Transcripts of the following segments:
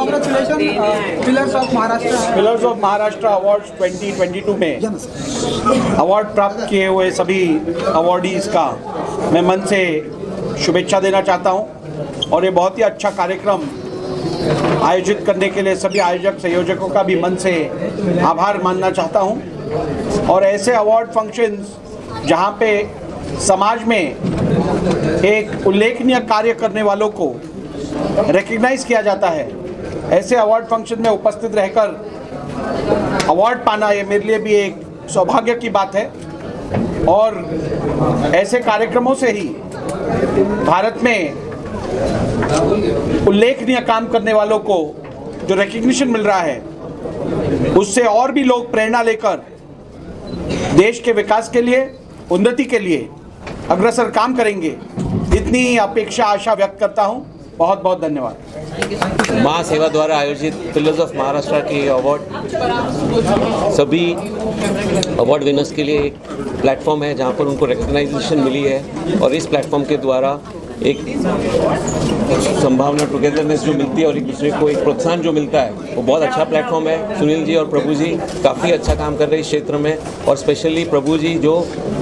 Congratulation pillars of Maharashtra awards 2022 में award प्राप्त किए हुए सभी अवार्डीज़ का मैं मन से शुभेच्छा देना चाहता हूं और ये बहुत ही अच्छा कार्यक्रम आयोजित करने के लिए सभी आयोजक संयोजकों का भी मन से आभार मानना चाहता हूं। और ऐसे अवार्ड फंक्शंस जहां पे समाज में एक उल्लेखनीय कार्य करने वालों को रिकग्नाइज किया जाता है, ऐसे अवार्ड फंक्शन में उपस्थित रहकर अवार्ड पाना ये मेरे लिए भी एक सौभाग्य की बात है। और ऐसे कार्यक्रमों से ही भारत में उल्लेखनीय काम करने वालों को जो रिकग्निशन मिल रहा है, उससे और भी लोग प्रेरणा लेकर देश के विकास के लिए, उन्नति के लिए अग्रसर काम करेंगे, इतनी अपेक्षा आशा व्यक्त करता हूं। बहुत बहुत धन्यवाद। महासेवा द्वारा आयोजित पिलर्स ऑफ महाराष्ट्र के अवार्ड सभी अवार्ड विनर्स के लिए एक प्लेटफॉर्म है जहां पर उनको रिकग्नाइजेशन मिली है और इस प्लेटफॉर्म के द्वारा एक संभावना, टुगेदरनेस जो मिलती है और एक दूसरे को एक प्रोत्साहन जो मिलता है, वो बहुत अच्छा प्लेटफॉर्म है। सुनील जी और प्रभु जी काफ़ी अच्छा काम कर रहे हैं इस क्षेत्र में, और स्पेशली प्रभु जी जो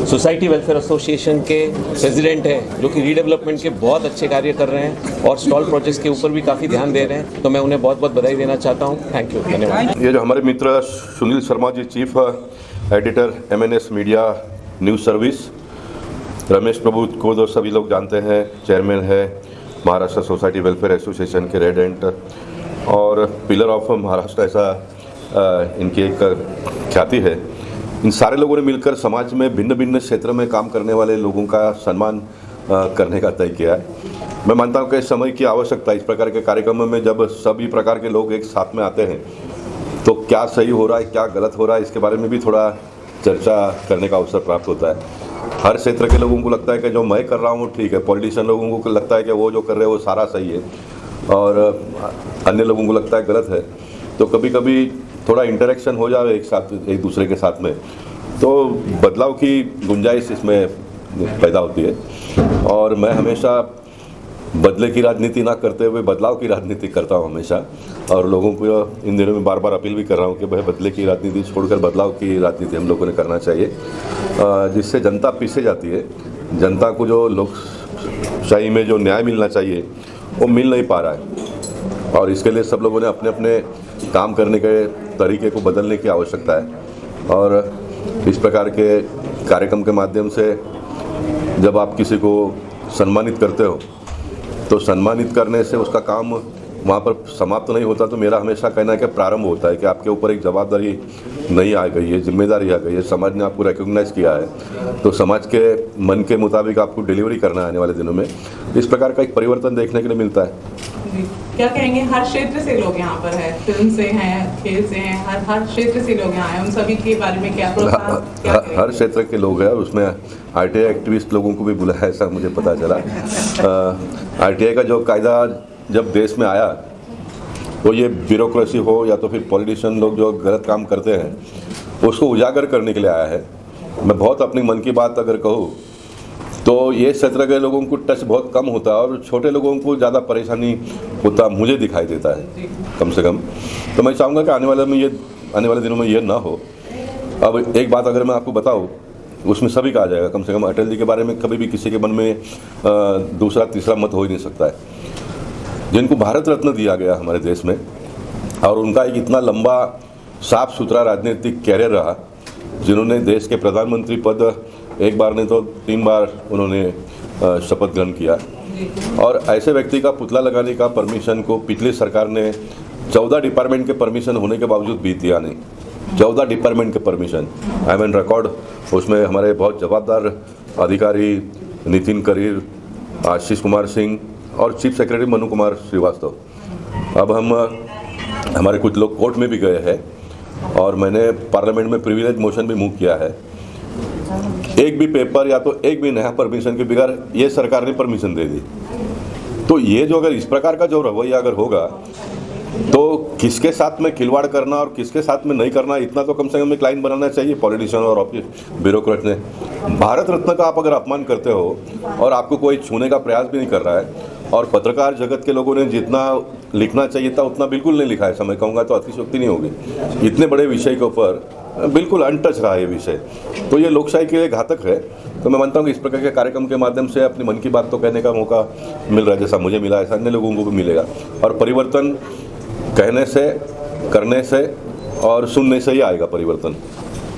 सोसाइटी वेलफेयर एसोसिएशन के प्रेसिडेंट हैं, जो कि रीडेवलपमेंट के बहुत अच्छे कार्य कर रहे हैं और स्टॉल प्रोजेक्ट्स के ऊपर भी काफ़ी ध्यान दे रहे हैं, तो मैं उन्हें बहुत बहुत बधाई देना चाहता हूँ। थैंक यू, धन्यवाद। ये जो हमारे मित्र Sunil Sharma ji, chief editor MNS media news service, Ramesh Prabhu को तो सभी लोग जानते हैं, चेयरमैन है महाराष्ट्र सोसाइटी वेलफेयर एसोसिएशन के रेडेंट, और पिलर ऑफ महाराष्ट्र ऐसा इनकी एक ख्याति है। इन सारे लोगों ने मिलकर समाज में भिन्न भिन्न क्षेत्र में काम करने वाले लोगों का सम्मान करने का तय किया है। मैं मानता हूँ कि समय की आवश्यकता इस प्रकार के कार्यक्रमों में, जब सभी प्रकार के लोग एक साथ में आते हैं, तो क्या सही हो रहा है, क्या गलत हो रहा है, इसके बारे में भी थोड़ा चर्चा करने का अवसर प्राप्त होता है। हर क्षेत्र के लोगों को लगता है कि जो मैं कर रहा हूँ ठीक है, पॉलिटिशियन लोगों को लगता है कि वो जो कर रहे हैं वो सारा सही है, और अन्य लोगों को लगता है गलत है। तो कभी कभी थोड़ा इंटरेक्शन हो जाए एक साथ, एक दूसरे के साथ में, तो बदलाव की गुंजाइश इसमें पैदा होती है। और मैं हमेशा बदले की राजनीति ना करते हुए बदलाव की राजनीति करता हूँ हमेशा, और लोगों को इन दिनों में बार बार अपील भी कर रहा हूँ कि भाई बदले की राजनीति छोड़कर बदलाव की राजनीति हम लोगों ने करना चाहिए, जिससे जनता पीछे जाती है। जनता को जो लोकशाही में जो न्याय मिलना चाहिए वो मिल नहीं पा रहा है, और इसके लिए सब लोगों ने अपने अपने काम करने के तरीके को बदलने की आवश्यकता है। और इस प्रकार के कार्यक्रम के माध्यम से जब आप किसी को सम्मानित करते हो, तो सम्मानित करने से उसका काम वहाँ पर समाप्त नहीं होता। तो मेरा हमेशा कहना है कि प्रारंभ होता है कि आपके ऊपर एक जवाबदारी नई आ गई है, जिम्मेदारी आ गई है, समाज ने आपको रिकॉग्नाइज किया है, तो समाज के मन के मुताबिक आपको डिलीवरी करना है आने वाले दिनों में। इस प्रकार का एक परिवर्तन देखने के लिए मिलता है। क्या कहेंगे, हर क्षेत्र से लोग यहाँ पर हैं, फिल्म से हैं, खेल से हैं, हर क्षेत्र से लोग यहाँ आए, उन सभी के बारे में क्या प्रोत्साहन? हर क्षेत्र के लोग हैं, उसमें RTI एक्टिविस्ट लोगों को भी बुलाया, ऐसा मुझे पता चला। RTI का जो कायदा जब देश में आया, तो ये ब्यूरोक्रेसी हो या तो फिर पॉलिटिशियन लोग जो गलत काम करते हैं उसको उजागर करने के लिए आया है। मैं बहुत अपनी मन की बात अगर कहूँ तो ये क्षेत्र के लोगों को टच बहुत कम होता है और छोटे लोगों को ज़्यादा परेशानी होता मुझे दिखाई देता है, कम से कम। तो मैं चाहूँगा कि आने वाले दिनों में ये ना हो। अब एक बात अगर मैं आपको बताऊँ, उसमें सभी का आ जाएगा। कम से कम अटल जी के बारे में कभी भी किसी के मन में दूसरा तीसरा मत हो ही नहीं सकता है, जिनको भारत रत्न दिया गया हमारे देश में, और उनका एक इतना लंबा साफ सुथरा राजनीतिक कैरियर रहा, जिन्होंने देश के प्रधानमंत्री पद एक बार नहीं तो 3 बार उन्होंने शपथ ग्रहण किया। और ऐसे व्यक्ति का पुतला लगाने का परमिशन को पिछली सरकार ने 14 डिपार्टमेंट के परमिशन होने के बावजूद भी दिया नहीं। 14 डिपार्टमेंट के परमिशन, आई मीन रिकॉर्ड। उसमें हमारे बहुत जवाबदार अधिकारी नितिन करीर, आशीष कुमार सिंह और चीफ सेक्रेटरी मनु कुमार श्रीवास्तव। अब हमारे कुछ लोग कोर्ट में भी गए हैं और मैंने पार्लियामेंट में प्रिविलेज मोशन भी मूव किया है। एक भी पेपर या तो एक भी नया परमिशन के बगैर ये सरकार ने परमिशन दे दी। तो ये जो अगर इस प्रकार का जो रवैया अगर होगा तो किसके साथ में खिलवाड़ करना और किसके साथ में नहीं करना, इतना तो कम से कम एक लाइन बनाना चाहिए पॉलिटिशियन और ऑफिस ब्यूरोक्रेट ने। भारत रत्न का आप अगर अपमान करते हो और आपको कोई छूने का प्रयास भी नहीं कर रहा है, और पत्रकार जगत के लोगों ने जितना लिखना चाहिए था उतना बिल्कुल नहीं लिखा है। मैं कहूँगा तो अतिशयोक्ति नहीं होगी। इतने बड़े विषय के ऊपर बिल्कुल अनटच रहा ये विषय, तो ये लोकशाही के लिए घातक है। तो मैं मानता हूँ कि इस प्रकार के कार्यक्रम के माध्यम से अपनी मन की बात तो कहने का मौका मिल रहा है, जैसा मुझे मिला ऐसा अन्य लोगों को भी मिलेगा। और परिवर्तन कहने से, करने से और सुनने से ही आएगा परिवर्तन।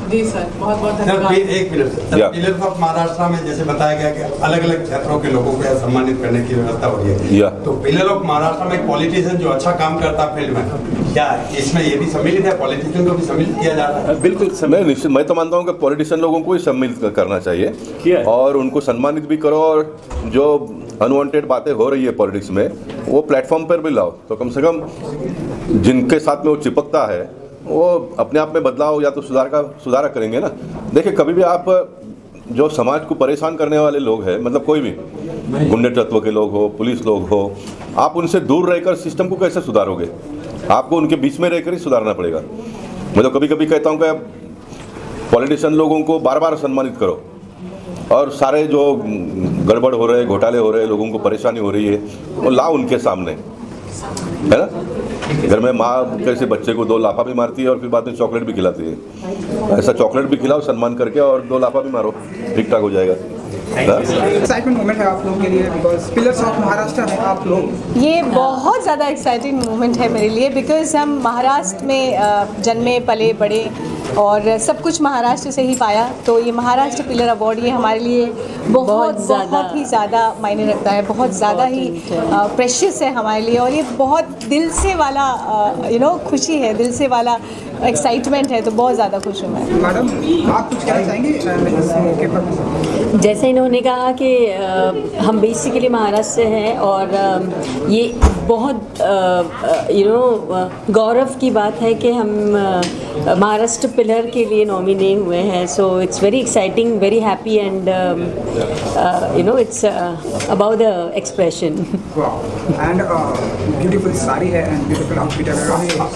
जी सर, बहुत बहुत सर धन्यवाद। एक minute sir, pillars of Maharashtra में जैसे बताया गया कि अलग अलग क्षेत्रों के लोगों को सम्मानित करने की व्यवस्था हो रही है, तो पिलर ऑफ महाराष्ट्र में एक पॉलिटिशियन जो अच्छा काम करता है फील्ड में, क्या इसमें ये भी सम्मिलित है? पॉलिटिशियन को भी सम्मिलित किया जा रहा है? बिल्कुल, मैं निश्चित, मैं तो मानता हूँ कि पॉलिटिशियन लोगों को ही सम्मिलित करना चाहिए और उनको सम्मानित भी करो, और जो अनवांटेड बातें हो रही है पॉलिटिक्स में वो प्लेटफॉर्म पर भी लाओ। तो कम से कम जिनके साथ में वो चिपकता है वो अपने आप में बदलाव या तो सुधारा करेंगे ना। देखिए, कभी भी आप जो समाज को परेशान करने वाले लोग हैं, मतलब कोई भी गुंडे तत्व के लोग हो, पुलिस लोग हो, आप उनसे दूर रहकर सिस्टम को कैसे सुधारोगे? आपको उनके बीच में रहकर ही सुधारना पड़ेगा। मैं तो कभी कभी कहता हूँ कि पॉलिटिशियन लोगों को बार बार सम्मानित करो और सारे जो गड़बड़ हो रहे, घोटाले हो रहे, लोगों को परेशानी हो रही है, वो लाओ उनके सामने, है ना। घर में माँ कैसे बच्चे को 2 लाफा भी मारती है और फिर बाद में चॉकलेट भी खिलाती है, ऐसा चॉकलेट भी खिलाओ सम्मान करके और 2 लाफा भी मारो, ठीक ठाक हो जाएगा। एक्साइटमेंट मोमेंट है आप लोगों के लिए, बिकॉज पिलर्स ऑफ महाराष्ट्र है आप लोग। ये बहुत ज़्यादा एक्साइटिंग मोमेंट है मेरे लिए, बिकॉज हम महाराष्ट्र में जन्मे पले बड़े और सब कुछ महाराष्ट्र से ही पाया। तो ये महाराष्ट्र पिलर अवार्ड ये हमारे लिए बहुत ही ज़्यादा मायने रखता है, बहुत ज़्यादा ही प्रेशियस है हमारे लिए, और ये बहुत दिल से वाला खुशी है, दिल से वाला एक्साइटमेंट है। तो बहुत ज़्यादा खुश हूँ मैं। मैडम, आप कुछ कहना चाहेंगे इस मौके पर? जैसे इन्होंने कहा कि हम बेसिकली महाराष्ट्र से हैं और ये बहुत गौरव की बात है कि हम महाराष्ट्र पिलर के लिए नॉमिने हुए हैं। So it's very exciting, very happy and it's about the expression. And beautiful sari है एंड ब्यूटीफुल आउटफिट है,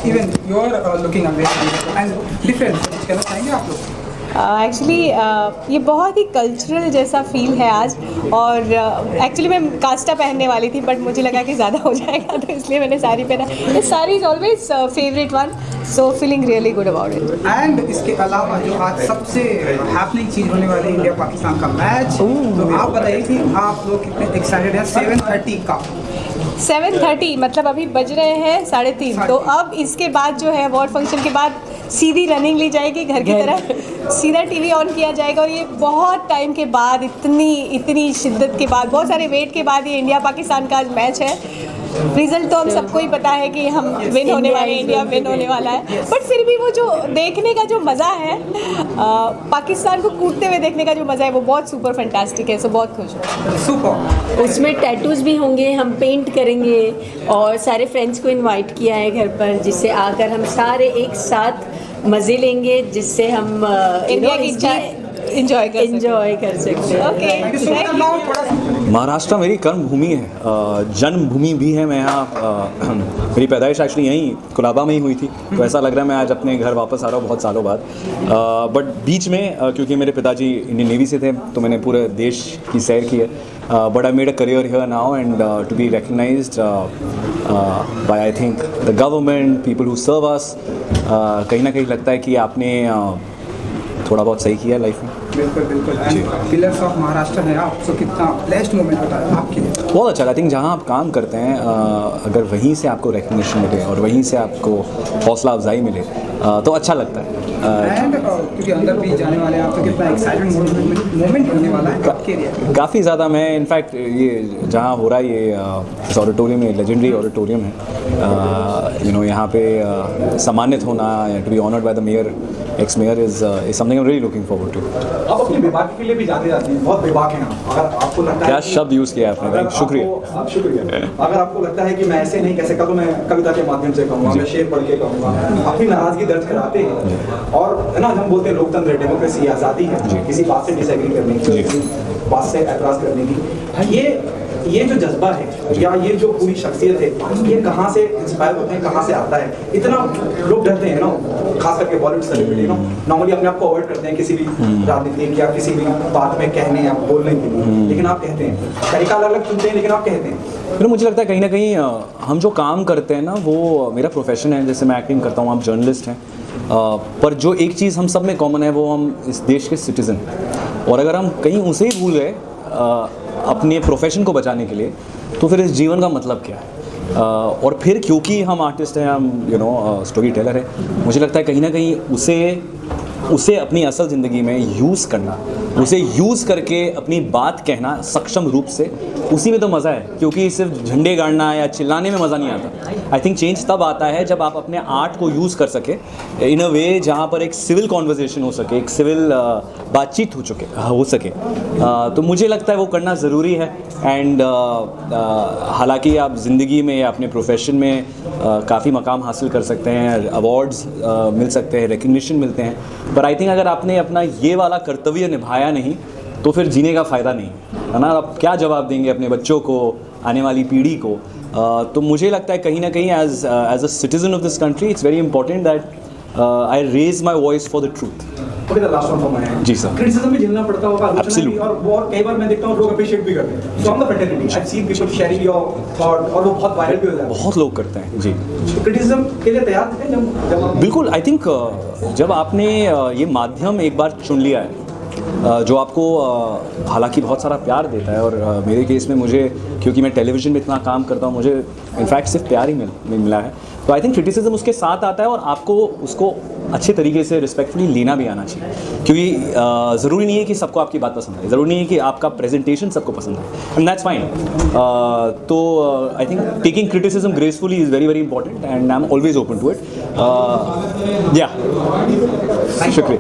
even you are looking amazing and different. कुछ कहना चाहेंगे आप लोग? एक्चुअली ये बहुत ही कल्चरल जैसा फील है आज, और एक्चुअली मैं कास्टा पहनने वाली थी बट मुझे लगा कि ज़्यादा हो जाएगा तो इसलिए मैंने साड़ी पहना। This sari is always favourite one, so feeling really good about it. And इसके अलावा जो आज सबसे हैपनिंग चीज़ होने वाली है, इंडिया पाकिस्तान का मैच, तो आप बताइए कि आप लोग कितने एक्साइटेड हैं? 7:30 का 7:30 मतलब अभी बज रहे हैं 3:30, तो अब इसके बाद जो है अवार्ड फंक्शन के बाद सीधी रनिंग ली जाएगी घर की तरफ, सीधा टीवी ऑन किया जाएगा, और ये बहुत टाइम के बाद, इतनी शिद्दत के बाद, बहुत सारे वेट के बाद ये इंडिया पाकिस्तान का आज मैच है। रिजल्ट तो हम सबको ही पता है कि हम विन होने वाले, इंडिया विन होने वाला है, बट फिर भी वो जो देखने का जो मज़ा है, पाकिस्तान को कूदते हुए देखने का जो मज़ा है, वो बहुत सुपर फैंटास्टिक है। सो बहुत खुश हूँ। सुपर। उसमें टैटूज भी होंगे, हम पेंट करेंगे और सारे फ्रेंड्स को इनवाइट किया है घर पर, जिससे आकर हम सारे एक साथ मज़े लेंगे, जिससे हम इंडिया की जीत एंजॉय कर सकते हैं। ओके, महाराष्ट्र मेरी कर्म भूमि है, जन्मभूमि भी है। मैं यहाँ मेरी पैदाइश एक्चुअली यहीं कुलाबा में ही हुई थी, तो ऐसा लग रहा है मैं आज अपने घर वापस आ रहा हूँ बहुत सालों बाद। बट बीच में क्योंकि मेरे पिताजी इंडियन नेवी से थे तो मैंने पूरे देश की सैर की है। But I made a career here now and to be recognised by I think the government, people who serve us, कहीं ना कहीं लगता है कि आपने थोड़ा बहुत सही किया लाइफ में। बिल्कुल बिल्कुल। पिलर्स ऑफ महाराष्ट्र है आप, तो कितना बेस्ट मोमेंट होता है आपके लिए? बहुत अच्छा। आई थिंक जहाँ आप काम करते हैं अगर वहीं से आपको रिकग्निशन मिले और वहीं से आपको हौसला अफजाई मिले तो अच्छा लगता है। एंड क्योंकि अंदर भी जाने वाले हैं आप, तो कितना एक्साइटेड मोमेंट होने वाला है आपके लिए? काफ़ी ज़्यादा। मैं इनफैक्ट ये जहाँ हो रहा है ये इस ऑडिटोरियम में, लेजेंडरी ऑडिटोरियम है, यहाँ पे सम्मानित होना, to be honoured by the mayor, ex mayor, is something I am really looking forward to. आप अपने विभाग के लिए भी जाने जाते हैं, बहुत विभाग हैं आप। अगर आपको लगता क्या है शब्द यूज़ किया आपने, थैंक शुक्रिया। शुक्रिया। अगर आपको लगता है कि मैं ऐसे नहीं कह सकता तो मैं कविता के माध्यम से कहूँगा, मैं शेर पढ़ के कहूँगा, अपनी नाराजगी दर्ज कराते हैं। और है ना, हम बोलते हैं लोकतंत्र, डेमोक्रेसी, आज़ादी है किसी बात से डिसएग्री करने की, किसी बात से एतराज़ करने की। ये जो जज्बा है या ये जो पूरी शख्सियत है, ये कहाँ से इंस्पायर होते हैं, कहाँ से आता है? इतना लोग डरते हैं ना, खास करके बॉलीवुड सेलिब्रिटी नॉर्मली अपने आप को अवॉइड करते हैं किसी भी राजनीतिक या किसी भी बात में कहने या बोलने के लिए, लेकिन आप कहते हैं, तरीका अलग अलग चुनते हैं लेकिन आप कहते हैं। फिर मुझे लगता है कहीं ना कहीं हम जो काम करते हैं ना, वो मेरा प्रोफेशन है, जैसे मैं एक्टिंग करता हूँ, आप जर्नलिस्ट हैं, पर जो एक चीज़ हम सब में कॉमन है वो हम इस देश के सिटीज़न, और अगर हम कहीं उसे ही भूल गए अपने प्रोफेशन को बचाने के लिए, तो फिर इस जीवन का मतलब क्या है। और फिर क्योंकि हम आर्टिस्ट हैं, हम स्टोरी टेलर हैं, मुझे लगता है कहीं ना कहीं उसे अपनी असल ज़िंदगी में यूज़ करना, उसे यूज़ करके अपनी बात कहना सक्षम रूप से, उसी में तो मज़ा है। क्योंकि सिर्फ झंडे गाड़ना या चिल्लाने में मज़ा नहीं आता। आई थिंक चेंज तब आता है जब आप अपने आर्ट को यूज़ कर सके इन अ वे जहाँ पर एक सिविल कॉन्वर्जेशन हो सके, एक सिविल बातचीत हो सके। तो मुझे लगता है वो करना ज़रूरी है। एंड हालांकि आप ज़िंदगी में या अपने प्रोफेशन में काफ़ी मकाम हासिल कर सकते हैं, अवार्ड्स मिल सकते हैं, रिकग्निशन मिलते हैं, पर आई थिंक अगर आपने अपना ये वाला कर्तव्य निभाया नहीं तो फिर जीने का फ़ायदा नहीं है ना। आप क्या जवाब देंगे अपने बच्चों को, आने वाली पीढ़ी को। तो मुझे लगता है कहीं ना कहीं as a citizen of this country it's very important that I raise my voice for the truth. Last one for my ji sir. Criticism भी झेलना पड़ता होगा, और कई बार मैं देखता हूँ लोग अप्रिशिएट भी करते हैं। From the fraternity I seen people sharing your thought, और वो बहुत वायरल भी हो जाता है। बहुत लोग करते हैं जी। क्रिटिसिज्म के लिए तैयार थे जब बिल्कुल। आई थिंक जब आपने ये माध्यम एक बार चुन लिया है जो आपको हालांकि बहुत सारा प्यार देता है, और मेरे केस में मुझे, क्योंकि मैं टेलीविज़न में इतना काम करता हूँ, मुझे इनफैक्ट सिर्फ प्यार ही मिला है। तो आई थिंक क्रिटिसिज्म उसके साथ आता है, और आपको उसको अच्छे तरीके से रिस्पेक्टफुली लेना भी आना चाहिए। क्योंकि ज़रूरी नहीं है कि सबको आपकी बात पसंद आए, ज़रूरी नहीं है कि आपका प्रेजेंटेशन सबको पसंद आए, एंड दैट्स फाइन। तो I think taking criticism gracefully is very very important, and I am always open to it. या शुक्रिया।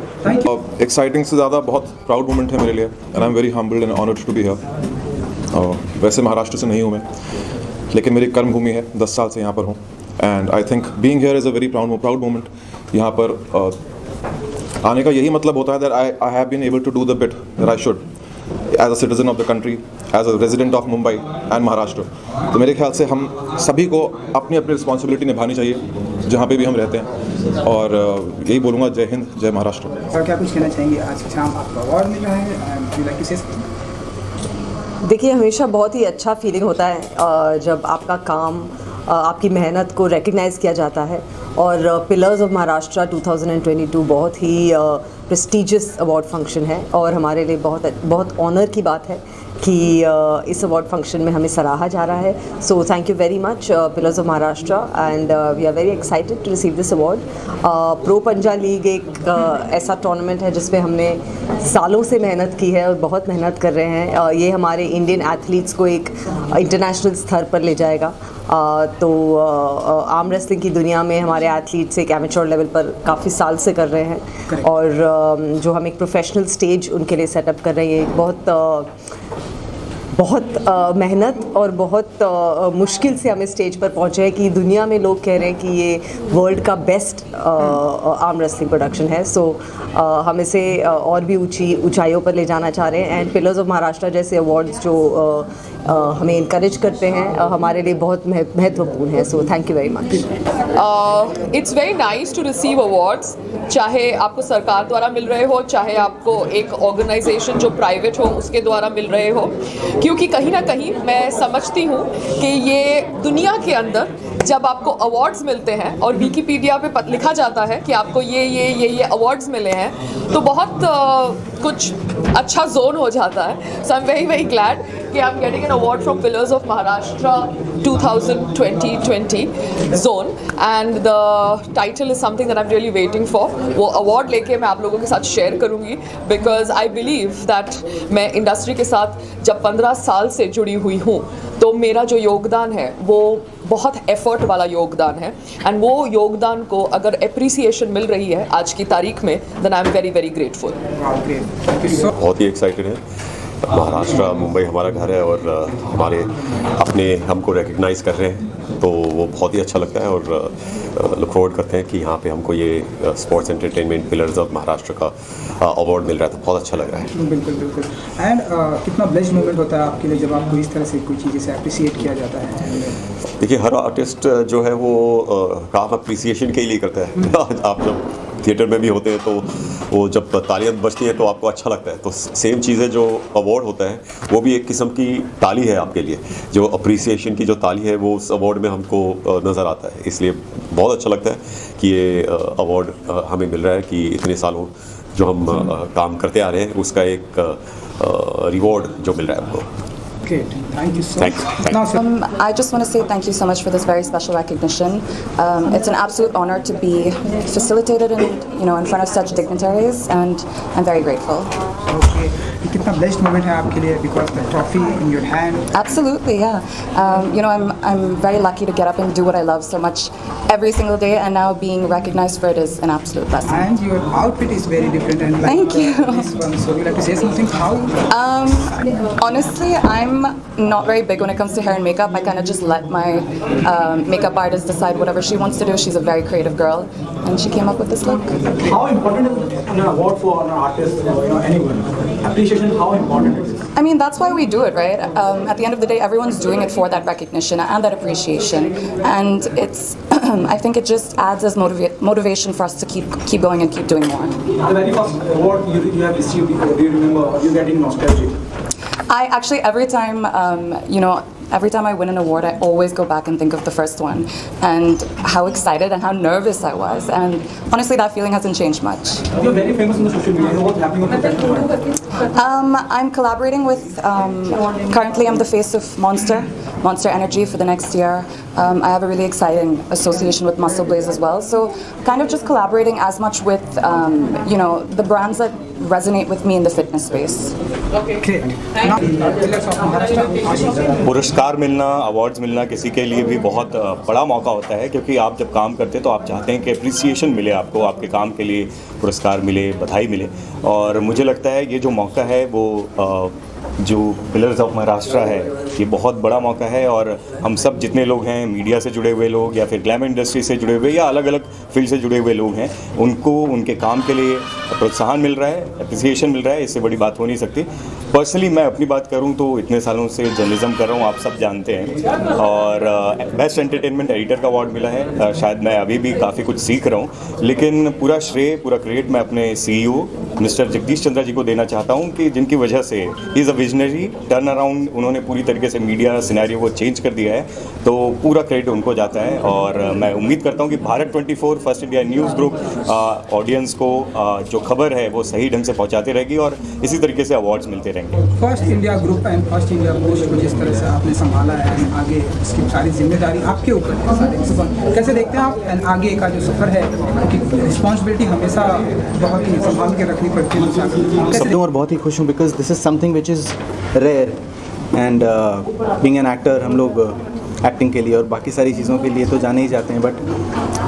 एक्साइटिंग से ज़्यादा बहुत प्राउड मोमेंट है मेरे लिए, and I am very humbled and honoured to be here. वैसे महाराष्ट्र से नहीं हूँ मैं, लेकिन मेरी कर्म भूमि है, 10 साल से यहाँ पर हूँ, and I think being here is a very proud moment. यहाँ पर आने का यही मतलब होता है that I have been able to do the bit that I should as a citizen of the country, as a resident of Mumbai and Maharashtra. तो मेरे ख्याल से हम सभी को अपनी अपनी रिस्पॉन्सिबिलिटी निभानी चाहिए जहाँ पे भी हम रहते हैं, और यही बोलूँगा, जय हिंद, जय महाराष्ट्र। सर क्या कुछ कहना चाहेंगे? आज शाम आपका अवार्ड मिला है, देखिए हमेशा बहुत ही अच्छा फीलिंग होता है जब आपका काम, आपकी मेहनत को रिकग्नाइज़ किया जाता है, और पिलर्स ऑफ महाराष्ट्र 2022 बहुत ही प्रेस्टिजियस अवार्ड फंक्शन है, और हमारे लिए बहुत ऑनर की बात है कि इस अवार्ड फंक्शन में हमें सराहा जा रहा है। So thank you very much pillars of Maharashtra, and we are very excited to receive this award. Pro Panja league एक ऐसा टूर्नामेंट है जिसमें हमने सालों से मेहनत की है और बहुत मेहनत कर रहे हैं। ये हमारे इंडियन एथलीट्स को एक इंटरनेशनल स्तर पर ले जाएगा। तो आर्म रेसलिंग की दुनिया में हमारे एथलीट्स एक एमेच्योर लेवल पर काफ़ी साल से कर रहे हैं, और जो हम एक प्रोफेशनल स्टेज उनके लिए सेटअप कर रहे हैं, बहुत मेहनत और बहुत मुश्किल से हम इस स्टेज पर पहुँचे हैं कि दुनिया में लोग कह रहे हैं कि ये वर्ल्ड का बेस्ट आर्म रेसलिंग प्रोडक्शन है। सो हम इसे और भी ऊंचाइयों पर ले जाना चाह रहे हैं, एंड पिलर्स ऑफ महाराष्ट्र जैसे अवार्ड्स जो हमें इनकरेज करते हैं हमारे लिए बहुत महत्वपूर्ण है। So thank you very much. It's very nice to receive awards, चाहे आपको सरकार द्वारा मिल रहे हो, चाहे आपको एक ऑर्गेनाइजेशन जो प्राइवेट हो उसके द्वारा मिल रहे हो, क्योंकि कहीं ना कहीं मैं समझती हूँ कि ये दुनिया के अंदर जब आपको अवार्ड्स मिलते हैं और विकिपीडिया पे लिखा जाता है कि आपको ये अवार्ड्स मिले हैं, तो बहुत कुछ अच्छा जोन हो जाता है। So I am very very glad कि I am getting an award from pillars of Maharashtra 2020 zone, and the title is something that I am really waiting for. वो अवार्ड लेके मैं आप लोगों के साथ शेयर करूँगी, बिकॉज आई बिलीव दैट मैं इंडस्ट्री के साथ जब 15 साल से जुड़ी हुई हूँ, तो मेरा जो योगदान है वो बहुत एफर्ट वाला योगदान है, एंड वो योगदान को अगर एप्रिसिएशन मिल रही है आज की तारीख में, then I am very very grateful. बहुत ही एक्साइटेड है। महाराष्ट्र, मुंबई हमारा घर है, और हमारे अपने हमको रिकग्नाइज़ कर रहे हैं, तो वो बहुत ही अच्छा लगता है, और लुक फॉरवर्ड करते हैं कि यहाँ पे हमको ये sports entertainment pillars of Maharashtra का अवार्ड मिल रहा है, तो बहुत अच्छा लग रहा है। बिल्कुल बिल्कुल। एंड कितना ब्लेस्ड मोमेंट होता है आपके लिए जब आपको इस तरह से कोई चीज़ से अप्रिशिएट किया जाता है? देखिए हर आर्टिस्ट जो है वो काम अप्रिसिएशन के लिए करता है। आप जब थिएटर में भी होते हैं तो वो जब तालियां बजती हैं तो आपको अच्छा लगता है। तो सेम चीज़ है, जो अवार्ड होता है वो भी एक किस्म की ताली है आपके लिए, जो अप्रिसिएशन की जो ताली है वो उस अवार्ड में हमको नज़र आता है। इसलिए बहुत अच्छा लगता है कि ये अवार्ड हमें मिल रहा है कि इतने सालों जो हम काम करते आ रहे हैं उसका एक रिवॉर्ड जो मिल रहा है हमको। Great. Thank you so Thanks. much. Now, sir. I just want to say thank you so much for this very special recognition. It's an absolute honor to be facilitated in front of such dignitaries, and I'm very grateful. Okay. ये कितना blessed moment है आपके लिए because the trophy in your hand. Absolutely, yeah. I'm very lucky to get up and do what I love so much every single day, and now being recognized for it is an absolute blessing. And your outfit is very different and like Thank you. This one. So you like to say something? How? Honestly, I'm not very big when it comes to hair and makeup. I kind of just let my makeup artist decide whatever she wants to do. She's a very creative girl, and she came up with this look. How important is an award for an artist or anyone? Appreciation, how important it is? I mean, that's why we do it, right? At the end of the day, everyone's doing it for that recognition and that appreciation, and it's. I think it just adds as motivation for us to keep going and keep doing more. The very first award you have received, do you remember? Are you getting nostalgic? I actually, every time I win an award, I always go back and think of the first one and how excited and how nervous I was. And honestly, that feeling hasn't changed much. You're very famous on the social media. What's happening on the platform? I'm collaborating with, currently I'm the face of Monster Energy for the next year. I have a really exciting association with Muscle Blaze as well. So kind of just collaborating as much with, the brands that resonate with me in the fitness space. Great. पुरस्कार मिलना, awards मिलना किसी के लिए भी बहुत बड़ा मौका होता है, क्योंकि आप जब काम करते हैं तो आप चाहते हैं कि अप्रिसिएशन मिले आपको, आपके काम के लिए पुरस्कार मिले, बधाई मिले। और मुझे लगता है ये जो मौका है वो जो पिलर्स ऑफ महाराष्ट्र है, ये बहुत बड़ा मौका है। और हम सब जितने लोग हैं, मीडिया से जुड़े हुए लोग या फिर ग्लैमर इंडस्ट्री से जुड़े हुए या अलग अलग फील्ड से जुड़े हुए लोग हैं, उनको उनके काम के लिए प्रोत्साहन मिल रहा है, अप्रिसिएशन मिल रहा है। इससे बड़ी बात हो नहीं सकती। पर्सनली मैं अपनी बात करूं तो इतने सालों से जर्नलिज्म कर रहा हूं, आप सब जानते हैं, और बेस्ट एंटरटेनमेंट एडिटर का अवार्ड मिला है। शायद मैं अभी भी काफ़ी कुछ सीख रहा हूं, लेकिन पूरा श्रेय, पूरा क्रेडिट मैं अपने CEO मिस्टर जगदीश चंद्रा जी को देना चाहता हूं, कि जिनकी वजह से is a visionary turn around, उन्होंने पूरी तरीके से मीडिया सिनेरियो को चेंज कर दिया है। तो पूरा क्रेडिट उनको जाता है, और मैं उम्मीद करता हूं कि Bharat 24 first India news group audience को जो खबर है वो सही ढंग से पहुंचाती रहेगी, और इसी तरीके से अवार्ड्स मिलते रहेंगे। First India group and first India post को जिस तरह से आपने संभाला है, आगे इसकी सारी जिम्मेदारी आपके ऊपर है, सारे कैसे देखते हैं आप? एंड आगे का जो सफ़र है, रिस्पॉन्सिबिलिटी हमेशा बहुत ही संभाल के रखनी पड़ती है। सब और बहुत ही खुश हूँ, because this is something which is rare, and being an actor हम लोग एक्टिंग के लिए और बाकी सारी चीज़ों के लिए तो जाने ही जाते हैं, बट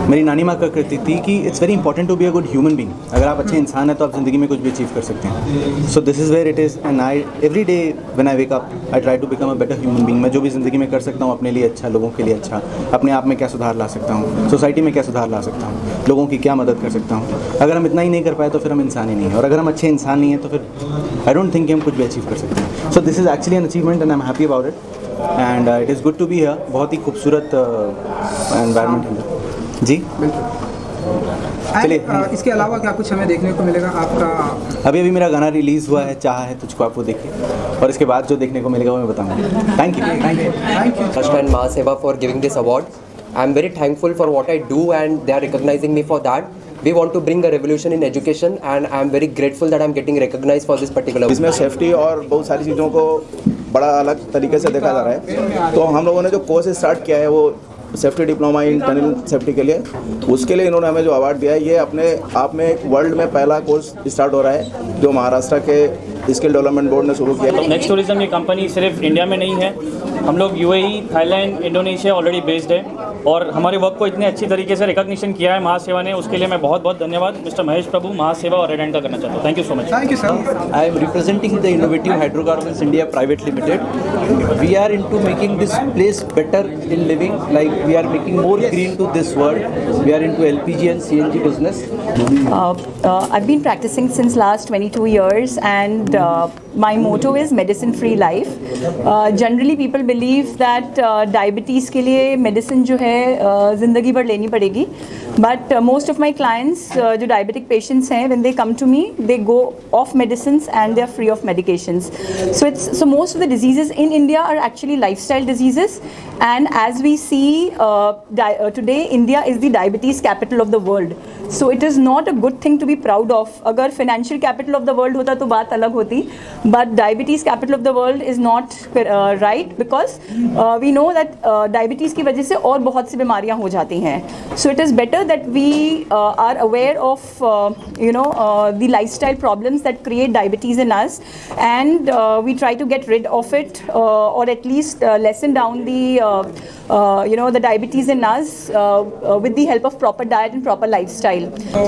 मेरी नानी माँ का कहती थी कि it's very important to be a good human being. अगर आप अच्छे इंसान हैं तो आप ज़िंदगी में कुछ भी अचीव कर सकते हैं। So this is where it is, and I every day when I wake up I try to become a better human being. मैं जो भी ज़िंदगी में कर सकता हूँ अपने लिए अच्छा, लोगों के लिए अच्छा, अपने आप में क्या सुधार ला सकता हूँ, सोसाइटी में क्या सुधार ला सकता हूँ, लोगों की क्या मदद कर सकता हूँ। अगर हम इतना ही नहीं कर पाए तो फिर हम इंसान ही नहीं हैं, और अगर हम अच्छे इंसान नहीं हैं तो फिर आई डोंट थिंक हम कुछ भी अचीव कर सकते हैं। So this is actually an achievement and I am happy about it, and it is good to be here. बहुत ही खूबसूरत एनवायरनमेंट है जी। चलिए, इसके अलावा क्या कुछ हमें देखने को मिलेगा आपका? अभी मेरा गाना रिलीज़ हुआ है, चाहा है तुझको, आप वो देखिए, और इसके बाद जो देखने को मिलेगा वो मैं बताऊंगा। Thank you. Trust and Mahaseva for giving this award. I am very thankful for what I do, and they are recognizing me for that. We want to bring a revolution in education, and I am very grateful that I am getting recognized for this particular award. इसमें safety और बहुत सारी चीज़ों को बड़ा अलग तरीके से देखा जा रहा है। तो हम लोगों ने जो कोर्स स्टार्ट किया है वो safety diploma in tunnel safety के लिए, उसके लिए इन्होंने हमें जो अवार्ड दिया है, ये अपने आप में एक वर्ल्ड में पहला कोर्स स्टार्ट हो रहा है जो महाराष्ट्र के स्किल डेवलपमेंट बोर्ड ने शुरू किया। नेक्स्ट टूरिज्म ये कंपनी सिर्फ इंडिया में नहीं है, हम लोग UAE, Thailand, Indonesia already based है, और हमारे वर्क को इतने अच्छी तरीके से रिकॉग्निशन किया है महासेवा ने। उसके लिए मैं बहुत बहुत धन्यवाद मिस्टर महेश प्रभु, महासेवा और रेड एंड का करना चाहता हूँ। Thank you so much. Thank you sir. I am representing the Innovative Hydrocarbons India Private Limited. We are into making this place better in living, like we are making more green to this world. We are into LPG and CNG business. I've been practicing since last 22 years, and and my motto is medicine free life. Generally people believe that diabetes के लिए medicine जो है ज़िंदगी भर लेनी पड़ेगी, but most of my clients जो diabetic patients हैं, when they come to me they go off medicines and they are free of medications. So most of the diseases in India are actually lifestyle diseases, and as we see today India is the diabetes capital of the world. So it is not a good thing to be proud of. अगर financial capital of the world होता तो बात अलग होती, but diabetes capital of the world is not right, because we know that diabetes की वजह से और बहुत सी बीमारियां हो जाती हैं. So it is better that we are aware of the lifestyle problems that create diabetes in us, and we try to get rid of it, or at least lessen down the diabetes in us with the help of proper diet and proper lifestyle. तो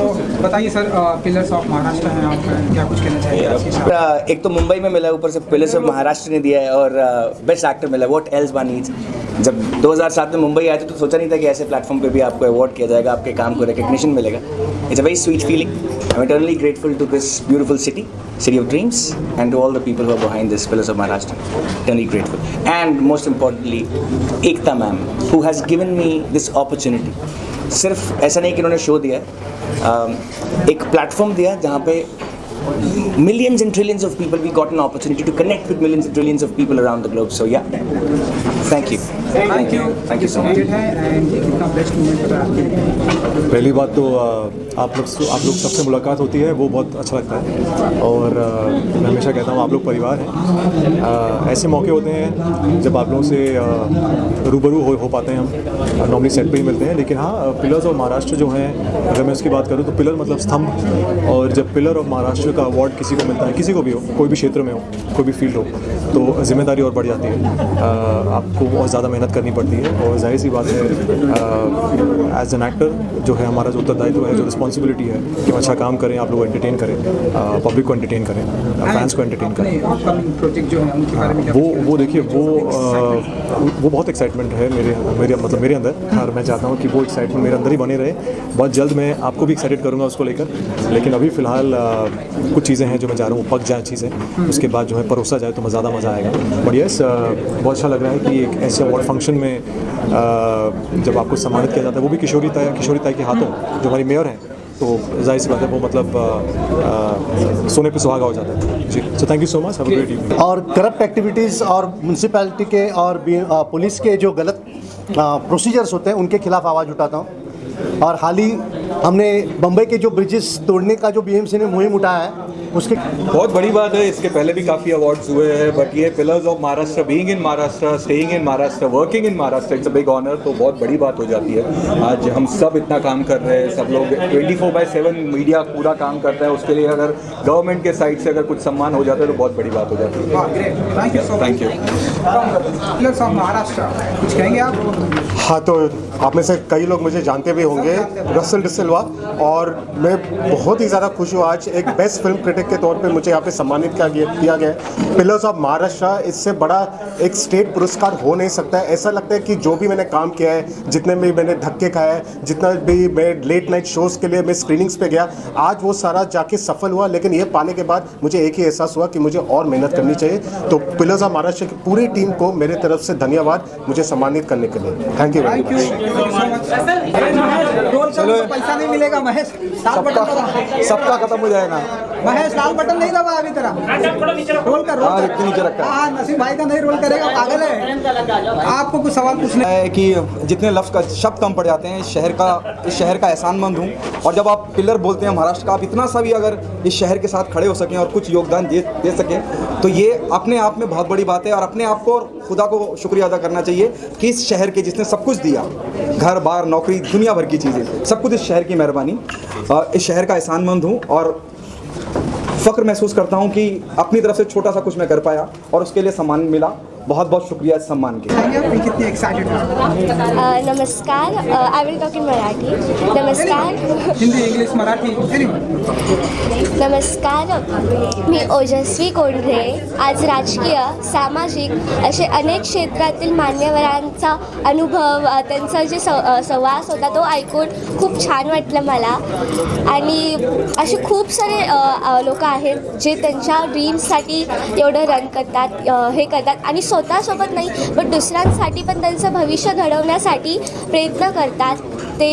बताइए sir, pillars of Maharashtra हैं आप, क्या कुछ कहना चाहिए आज की शाम? एक तो मुंबई में मिला, ऊपर से पिलर्स ऑफ महाराष्ट्र ने दिया है, और बेस्ट एक्टर मिला. What else one needs. जब 2007 में मुंबई आए थे तो सोचा नहीं था कि ऐसे प्लेटफॉर्म पे भी आपको अवार्ड किया जाएगा, आपके काम को रिकग्निशन मिलेगा. It's a very sweet feeling. I am eternally grateful to this beautiful city of dreams, and to all the people who are behind this pillars of Maharashtra. Eternally grateful. And most importantly Ekta ma'am, who has given me this opportunity. सिर्फ ऐसा नहीं कि उन्होंने show दिया, एक platform दिया जहाँ पे millions and trillions of people, we got an opportunity to connect with millions and trillions of people around the globe. So yeah, thank you. Thank you so much. पहली बात तो आप लोग सबसे मुलाकात होती है, वो बहुत अच्छा लगता है, और मैं हमेशा कहता हूँ आप लोग परिवार हैं. ऐसे मौके होते हैं जब आप लोगों से रूबरू हो पाते हैं. हम नॉर्मली सेट पे ही मिलते हैं, लेकिन हाँ, पिलर्स ऑफ महाराष्ट्र जो हैं, अगर मैं उसकी बात करूँ तो पिलर मतलब स्तंभ, और जब पिलर ऑफ महाराष्ट्र का अवार्ड किसी को मिलता है, किसी को भी हो, कोई भी क्षेत्र में हो, कोई भी फील्ड हो, तो जिम्मेदारी और बढ़ जाती है. आपको बहुत ज़्यादा मेहनत करनी पड़ती है, और जाहिर सी बात है एज एन एक्टर जो है हमारा जो उत्तरदायित्व है, जो रिस्पॉन्सिबिलिटी है कि हम अच्छा काम करें, आप लोग एंटरटेन करें, पब्लिक को एंटरटेन करें, फैंस को एंटरटेन करें. प्रोजेक्ट जो है उनके बारे में वो देखिए, वो बहुत एक्साइटमेंट है मेरे अंदर, और मैं चाहता हूँ कि वो एक्साइटमेंट मेरे अंदर ही बने रहे. बहुत जल्द मैं आपको भी एक्साइटेड करूँगा उसको लेकर, लेकिन अभी फ़िलहाल कुछ चीज़ें हैं जो मैं चाह रहा हूँ पक जाए चीज़ें, उसके बाद जो है परोसा जाए तो ज़्यादा मज़ा आएगा. बट यस, बहुत अच्छा लग रहा है कि एक ऐसे अवार्ड फंक्शन में जब आपको सम्मानित किया जाता है, वो भी किशोरी ताई के हाथों, जो हमारी मेयर हैं, तो जाहिर सी बात है वो मतलब सोने पे सुहागा हो जाता है जी. So thank you so much, have a great evening. और करप्ट एक्टिविटीज़ और म्यूनसिपैलिटी के और पुलिस के जो गलत प्रोसीजर्स होते हैं उनके खिलाफ आवाज़ उठाता हूँ. और हाल ही हमने बम्बई के जो ब्रिजेस तोड़ने का जो बीएमसी ने मुहिम उठाया है, उसके बहुत बड़ी बात है. इसके पहले भी काफ़ी अवार्ड्स हुए हैं, बट ये pillars of Maharashtra, being in Maharashtra, staying in Maharashtra, working in Maharashtra, it's a big honour. तो बहुत बड़ी बात हो जाती है. आज हम सब इतना काम कर रहे हैं, सब लोग 24/7 मीडिया पूरा काम करता है, उसके लिए अगर गवर्नमेंट के साइड से अगर कुछ सम्मान हो जाता है तो बहुत बड़ी बात हो जाती है. Thank you. Pillars of Maharashtra, कुछ कहेंगे आप? हाँ, तो आप में से कई लोग मुझे जानते भी होंगे, रसल डिसिल्वा, और मैं बहुत ही ज़्यादा खुश हूँ आज एक बेस्ट फिल्म क्रिटिक के तौर पे मुझे यहाँ पे सम्मानित किया गया है. पिलर्स ऑफ महाराष्ट्र, इससे बड़ा एक स्टेट पुरस्कार हो नहीं सकता है. ऐसा लगता है कि जो भी मैंने काम किया है, जितने भी मैंने धक्के खाए हैं, जितना भी मैं लेट नाइट शोज़ के लिए मैं स्क्रीनिंग्स पे गया, आज वो सारा जाके सफल हुआ. लेकिन ये पाने के बाद मुझे एक ही एहसास हुआ कि मुझे और मेहनत करनी चाहिए. तो पिलर्स ऑफ महाराष्ट्र की पूरी टीम को मेरे तरफ से धन्यवाद मुझे सम्मानित करने के लिए. Thank you very much. चलो, पैसा नहीं मिलेगा महेश, सबका खत्म हो जाएगा. महेश लाल बटन नहीं दबा अभी तरह, रोल कर. हाँ, नसीम भाई का नहीं रोल करेगा, पागल है. आपको कुछ सवाल पूछना है कि जितने लफ्ज़ का शब्द कम पड़ जाते हैं, इस शहर का एहसानमंद हूँ. और जब आप पिलर बोलते हैं महाराष्ट्र का, आप इतना सा भी अगर इस शहर के साथ खड़े हो सकें और कुछ योगदान दे सकें, तो ये अपने आप में बहुत बड़ी बात है. और अपने आप को और खुदा को शुक्रिया अदा करना चाहिए कि इस शहर के जिसने सब कुछ दिया, घर बार नौकरी दुनिया भर की चीज़ें, सब कुछ इस शहर की मेहरबानी. इस शहर का एहसानमंद हूँ और फ़ख्र महसूस करता हूँ कि अपनी तरफ से छोटा सा कुछ मैं कर पाया और उसके लिए सम्मान मिला. बहुत बहुत शुक्रिया इस सम्मान के लिए। कितने एक्साइटेड नमस्कार, I will talk in Marathi. नमस्कार. हिंदी, इंग्लिश, मराठी. नमस्कार, मी ओजस्वी कोंढरे. आज राजकीय, सामाजिक असे अनेक क्षेत्रातील मान्यवरांचा अनुभव, त्यांचा जे संवाद होता तो ऐकून खूप छान वाटलं मला. आणि असे खूप सारे लोक आहेत जे त्यांच्या ड्रीम्ससाठी एवढं रन करतात, हे करतात आणि स्वतःसोबत नाही पण दुसऱ्यांसाठी पण त्यांचं भविष्य घडवण्यासाठी प्रयत्न करतात. ते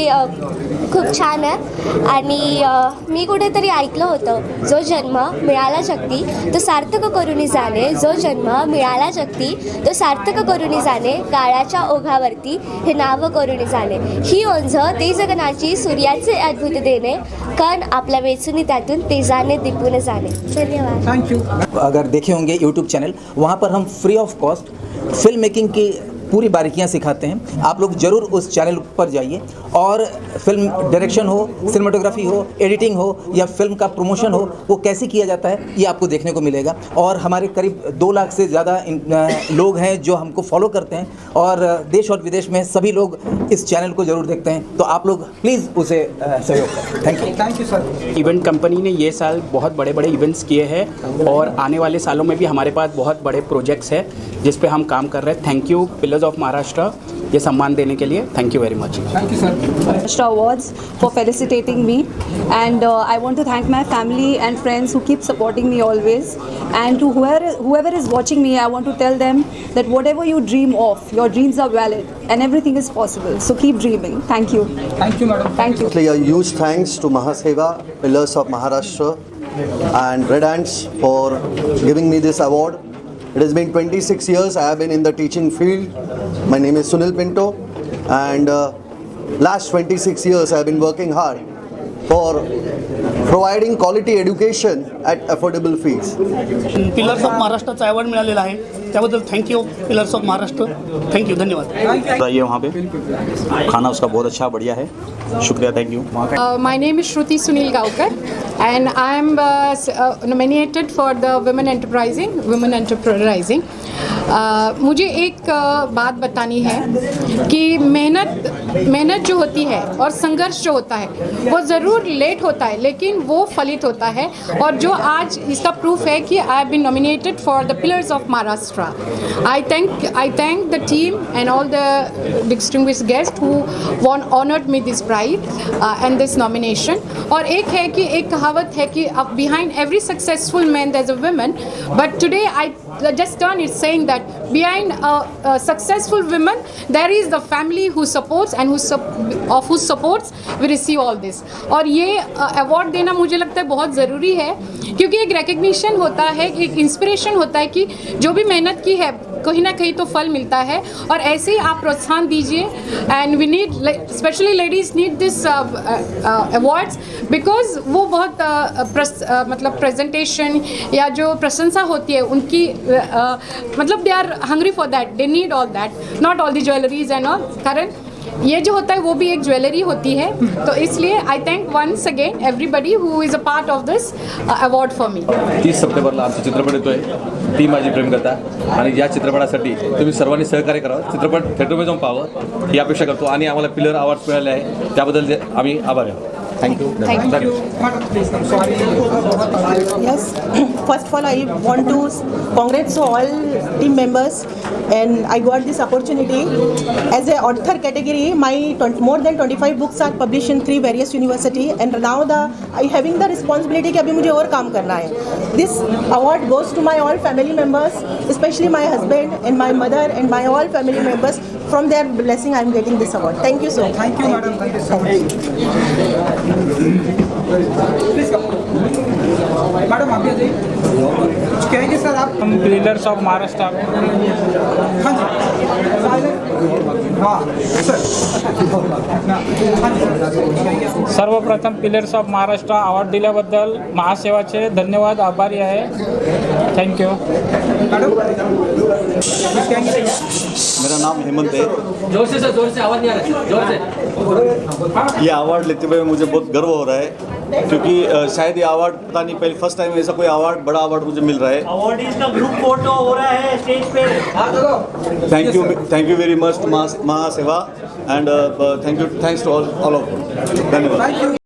खूप छान आहे. आणि मी कुठेतरी ऐकलं होतं, जो जन्म मिळाला जगती तो सार्थक करून जाणे, जो जन्म मिळाला जगती तो सार्थक करून जाणे, काळाच्या ओघावरती हे नाव करून जाणे. ही ओंझ ते जगण्याची सूर्याचे अद्भुत देणे, कण आपल्या वेचून त्यातून तेजाने दिपून जाणे. धन्यवाद. Thank you. अगर देखे होंगे यूट्यूब चैनल, वहाँ पर हम free of cost film making की पूरी बारीकियां सिखाते हैं. आप लोग ज़रूर उस चैनल पर जाइए और फिल्म डायरेक्शन हो, सिनेमाटोग्राफी हो, एडिटिंग हो या फिल्म का प्रमोशन हो, वो कैसे किया जाता है ये आपको देखने को मिलेगा. और हमारे करीब 2 लाख से ज़्यादा लोग हैं जो हमको फॉलो करते हैं और देश और विदेश में सभी लोग इस चैनल को ज़रूर देखते हैं. तो आप लोग प्लीज़ उसे सहयोग करें. Thank you. Thank you sir. Event company ने ये साल बहुत बड़े बड़े इवेंट्स किए हैं और आने वाले सालों में भी हमारे पास बहुत बड़े प्रोजेक्ट्स हैं जिस पे हम काम कर रहे हैं. Thank you pillars of Maharashtra ये सम्मान देने के लिए. Thank you very much. Thank you sir. Maharashtra Awards for felicitating me, and I want to thank my family and friends who keep supporting me always, and to whoever is watching me, I want to tell them that whatever you dream of, your dreams are valid and everything is possible, so keep dreaming. Thank you. Thank you madam. Thank you. A huge thanks to Mahaseva, Pillars of Maharashtra and Red Ants for giving me this award. It has been 26 years I have been in the teaching field. My name is Sunil Pinto, and last 26 years I have been working hard for providing quality education at affordable fees. Pillars of महाराष्ट्राचा award मिळालेला आहे, त्याबद्दल thank you pillars of Maharashtra. Thank you, धन्यवाद. आइए वहाँ पे खाना उसका बहुत अच्छा बढ़िया है. शुक्रिया. Thank you. My name is Shruti Sunil Gaukar and I am nominated for the Women Enterprising. मुझे एक बात बतानी है कि मेहनत जो होती है और संघर्ष जो होता है वो ज़रूर लेट होता है लेकिन वो फलित होता है. और जो आज इसका प्रूफ है कि I have been nominated for the pillars of Maharashtra. I thank the team and all the distinguished guest who honoured me this prize and this nomination. और एक कहावत है कि behind every successful man there's a woman, but today I just turn it saying that behind a successful woman there is the family who supports and whose supports we receive all this. और ये award देना मुझे लगता है बहुत ज़रूरी है क्योंकि एक रिकग्निशन होता है, एक इंस्पिरेशन होता है कि जो भी मेहनत की है कहीं ना कहीं तो फल मिलता है. और ऐसे ही आप प्रोत्साहन दीजिए. And we need, specially ladies need this awards because वो बहुत मतलब प्रेजेंटेशन या जो प्रशंसा होती है उनकी मतलब they are hungry for that, they need all that, not all the jewelleries and all. कारण ये जो होता है वो भी एक ज्वेलरी होती है. तो इसलिए आई thank once again everybody who is a part of this award for me. 30 सप्टेंबरला आमचा चित्रपट येतोय, ती माझी प्रेमकथा. आणि या चित्रपटासाठी तुम्ही सर्वांनी सहकार्य करावं, चित्रपट थिएटरमध्ये जाऊन पाहावं ही अपेक्षा करतो. आणि आम्हाला पिलर अवॉर्ड मिळाले आहे त्याबद्दल आम्ही आभारी आहोत. Thank you. Thank you. Yes. First of all, I want to congrats to all team members, and I got this opportunity as a author category. My more than 25 books are published in 3 various university, and now I having the responsibility कि अभी मुझे और काम करना है. This award goes to my all family members, especially my husband and my mother and my all family members. From their blessing, I am getting this award. Thank you so much. Thank you, madam. Thank you so much. Please come. Madam आप भी कुछ कहेंगे sir आप? हम pillars of Maharashtra. हाँ जी. हाँ sir. सर्वप्रथम pillars of Maharashtra award दिल्याबद्दल महासेवाचे धन्यवाद, आभारी आहे. थँक्यू. मेरा नाम हेमंत है. जोर से आवाज़ नहीं आ रहा है. जोर से. ये अवार्ड लेते हुए मुझे बहुत गर्व हो रहा है. क्योंकि शायद ये अवार्ड पता नहीं पहले फर्स्ट टाइम ऐसा कोई अवार्ड बड़ा अवार्ड मुझे मिल रहा है। अवॉर्डीज का ग्रुप फोटो हो रहा है स्टेज पे। Thank you very much Mahaseva and thanks to all of धन्यवाद।